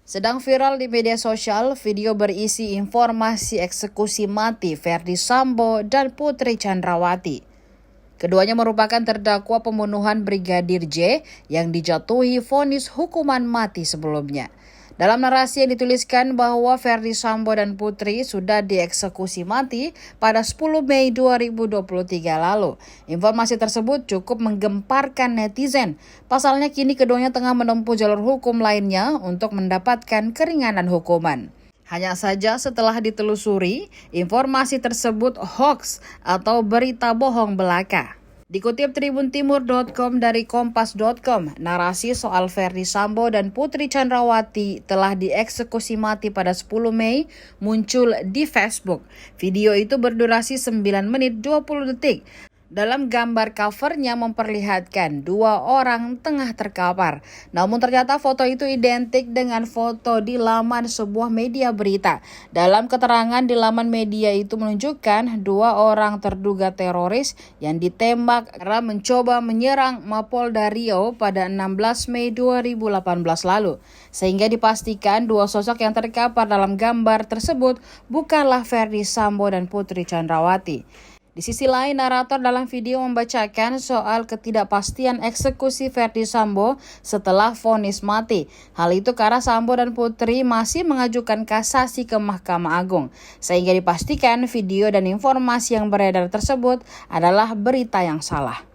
Sedang viral di media sosial, video berisi informasi eksekusi mati Ferdy Sambo dan Putri Chandrawati. Keduanya merupakan terdakwa pembunuhan Brigadir J yang dijatuhi vonis hukuman mati sebelumnya. Dalam narasi yang dituliskan bahwa Ferdy Sambo dan Putri sudah dieksekusi mati pada 10 Mei 2023 lalu. Informasi tersebut cukup menggemparkan netizen. Pasalnya kini keduanya tengah menempuh jalur hukum lainnya untuk mendapatkan keringanan hukuman. Hanya saja setelah ditelusuri, informasi tersebut hoax atau berita bohong belaka. Dikutip tribuntimur.com dari kompas.com, narasi soal Ferdy Sambo dan Putri Chandrawati telah dieksekusi mati pada 10 Mei muncul di Facebook. Video itu berdurasi 9 menit 20 detik. Dalam gambar covernya memperlihatkan dua orang tengah terkapar. Namun ternyata foto itu identik dengan foto di laman sebuah media berita. Dalam keterangan di laman media itu menunjukkan dua orang terduga teroris yang ditembak karena mencoba menyerang Mapolda Riau pada 16 Mei 2018 lalu. Sehingga dipastikan dua sosok yang terkapar dalam gambar tersebut bukanlah Ferdy Sambo dan Putri Chandrawati. Di sisi lain, narator dalam video membacakan soal ketidakpastian eksekusi Ferdy Sambo setelah vonis mati. Hal itu karena Sambo dan Putri masih mengajukan kasasi ke Mahkamah Agung. Sehingga dipastikan video dan informasi yang beredar tersebut adalah berita yang salah.